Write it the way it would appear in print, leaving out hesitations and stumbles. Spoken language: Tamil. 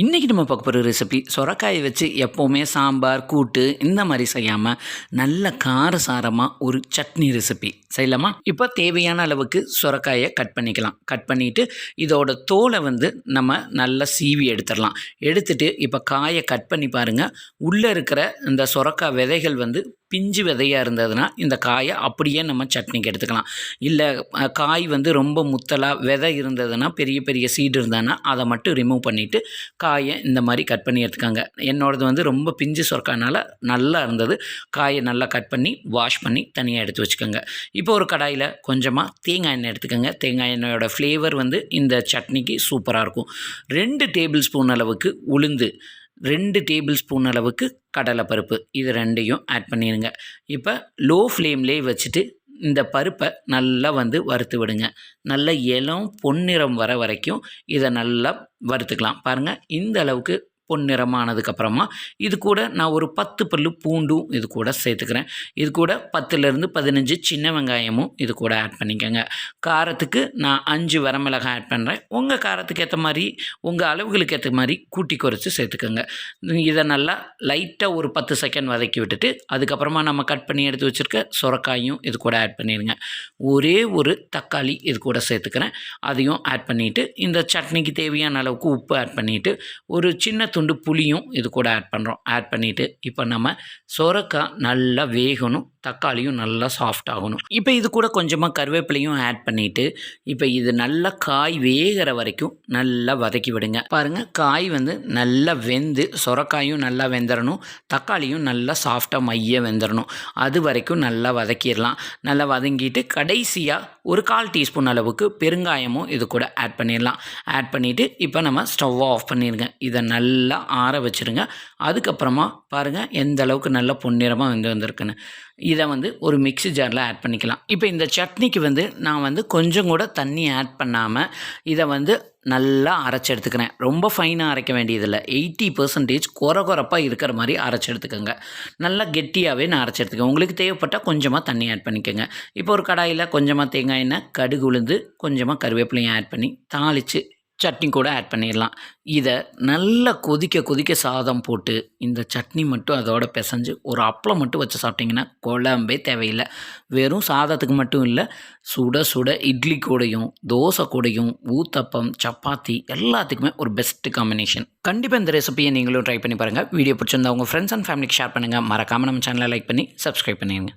இன்றைக்கி நம்ம பார்க்க போகிற ரெசிபி சொரக்காயை வச்சு எப்போவுமே சாம்பார் கூட்டு இந்த மாதிரி செய்யாமல் நல்ல காரசாரமாக ஒரு சட்னி ரெசிபி செய்யலாமா? இப்போ தேவையான அளவுக்கு சொரக்காயை கட் பண்ணிக்கலாம். கட் பண்ணிவிட்டு இதோட தோலை நம்ம நல்லா சீவி எடுத்துடலாம். எடுத்துகிட்டு இப்போ காயை கட் பண்ணி பாருங்கள். உள்ளே இருக்கிற இந்த சொரக்காய் விதைகள் பிஞ்சு விதையாக இருந்ததுன்னா இந்த காயை அப்படியே நம்ம சட்னிக்கு எடுத்துக்கலாம். இல்லை காய் ரொம்ப முத்தலாக விதை இருந்ததுன்னா பெரிய பெரிய சீடு இருந்ததுன்னா அதை மட்டும் ரிமூவ் பண்ணிவிட்டு காயை இந்த மாதிரி கட் பண்ணி எடுத்துக்காங்க. என்னோடது ரொம்ப பிஞ்சு சொரக்காய்னால நல்லா இருந்தது. காயை நல்லா கட் பண்ணி வாஷ் பண்ணி தனியாக எடுத்து வச்சுக்கோங்க. இப்போ ஒரு கடாயில் கொஞ்சமாக தேங்காய் எண்ணெய் எடுத்துக்கோங்க. தேங்காய் எண்ணெயோட ஃப்ளேவர் இந்த சட்னிக்கு சூப்பராக இருக்கும். 2 டேபிள் ஸ்பூன் அளவுக்கு உளுந்து, 2 டேபிள் ஸ்பூன் அளவுக்கு கடலைப்பருப்பு, இது ரெண்டையும் ஆட் பண்ணிடுங்க. இப்போ லோ ஃப்ளேம்லேயே வச்சுட்டு இந்த பருப்பை நல்லா வறுத்து விடுங்க. நல்ல இளம் பொன்னிறம் வர வரைக்கும் இதை நல்லா வறுத்துக்கலாம். பாருங்கள், இந்த அளவுக்கு பொன்னிறமானதுக்கப்புறமா இது கூட நான் ஒரு 10 பல்லு பூண்டும் இது கூட சேர்த்துக்கிறேன். இது கூட 10லேருந்து 15 சின்ன வெங்காயமும் இது கூட ஆட் பண்ணிக்கோங்க. காரத்துக்கு நான் 5 வரமிளகாய் ஆட் பண்ணுறேன். உங்கள் காரத்துக்கு ஏற்ற மாதிரி, உங்கள் அளவுகளுக்கு ஏற்ற மாதிரி கூட்டி குறைச்சி சேர்த்துக்கோங்க. இதை நல்லா லைட்டாக ஒரு 10 செகண்ட் வதக்கி விட்டுட்டு அதுக்கப்புறமா நம்ம கட் பண்ணி எடுத்து வச்சுருக்க சொரக்காயும் இது கூட ஆட் பண்ணிடுங்க. ஒரே ஒரு தக்காளி இது கூட சேர்த்துக்கிறேன். அதையும் ஆட் பண்ணிவிட்டு இந்த சட்னிக்கு தேவையான அளவுக்கு உப்பு ஆட் பண்ணிவிட்டு ஒரு சின்ன துண்டு புளியும் இது கூட ஆட் பண்ணுறோம். ஆட் பண்ணிவிட்டு இப்போ நம்ம சொரக்காய் நல்லா வேகணும், தக்காளியும் நல்லா சாஃப்ட் ஆகணும். இப்போ இது கூட கொஞ்சமாக கருவேப்பிலையும் ஆட் பண்ணிவிட்டு இப்போ இது நல்லா காய் வேகிற வரைக்கும் நல்லா வதக்கி விடுங்க. பாருங்கள், காய் நல்லா வெந்து சொரக்காயும் நல்லா வெந்துடணும், தக்காளியும் நல்லா சாஃப்டாக மைய வெந்துடணும். அது வரைக்கும் நல்லா வதக்கிடலாம். நல்லா வதங்கிட்டு கடைசியாக ஒரு 1/4 டீஸ்பூன் அளவுக்கு பெருங்காயமும் இது கூட ஆட் பண்ணிடலாம். ஆட் பண்ணிவிட்டு இப்போ நம்ம ஸ்டவ்வை ஆஃப் பண்ணிடுங்க. இதை நல்லா ஆற வச்சுருங்க. அதுக்கப்புறமா பாருங்கள் எந்த அளவுக்கு நல்லா பொன்னிறமாக வந்திருக்குன்னு. இதை ஒரு மிக்ஸி ஜாரில் ஆட் பண்ணிக்கலாம். இப்போ இந்த சட்னிக்கு நான் கொஞ்சம் கூட தண்ணி ஆட் பண்ணாமல் இதை நல்லா அரைச்சி எடுத்துக்கிறேன். ரொம்ப ஃபைனாக அரைக்க வேண்டியதில்லை. 80% கொரகொரப்பாக இருக்கிற மாதிரி அரைச்சி எடுத்துக்கோங்க. நல்லா கெட்டியாகவே நான் அரைச்சி எடுத்துக்கேன். உங்களுக்கு தேவைப்பட்டால் கொஞ்சமாக தண்ணி ஆட் பண்ணிக்கோங்க. இப்போ ஒரு கடாயில் கொஞ்சமாக தேங்காய் எண்ணெய், கடுகு, உளுந்து, கொஞ்சமாக கருவேப்பிலையும் ஆட் பண்ணி தாளித்து சட்னி கூட ஆட் பண்ணிடலாம். இதை நல்லா கொதிக்க சாதம் போட்டு இந்த சட்னி மட்டும் அதோட பிசைஞ்சு ஒரு அப்பளம் மட்டும் வச்சு சாப்பிட்டிங்கன்னா குழம்பே தேவையில்லை. வெறும் சாதத்துக்கு மட்டும் இல்லை, சுட சுட இட்லி கூடையும் தோசை கூடையும் ஊத்தப்பம் சப்பாத்தி எல்லாத்துக்குமே ஒரு பெஸ்ட்டு காம்பினேஷன். கண்டிப்பாக இந்த ரெசிபியை நீங்களும் ட்ரை பண்ணி பாருங்கள். வீடியோ பிடிச்சிருந்தா உங்கள் ஃப்ரெண்ட்ஸ் அண்ட் ஃபேமிலிக்கு ஷேர் பண்ணுங்கள். மறக்காமல் நம்ம சேனலை லைக் பண்ணி சப்ஸ்கிரைப் பண்ணிடுங்க.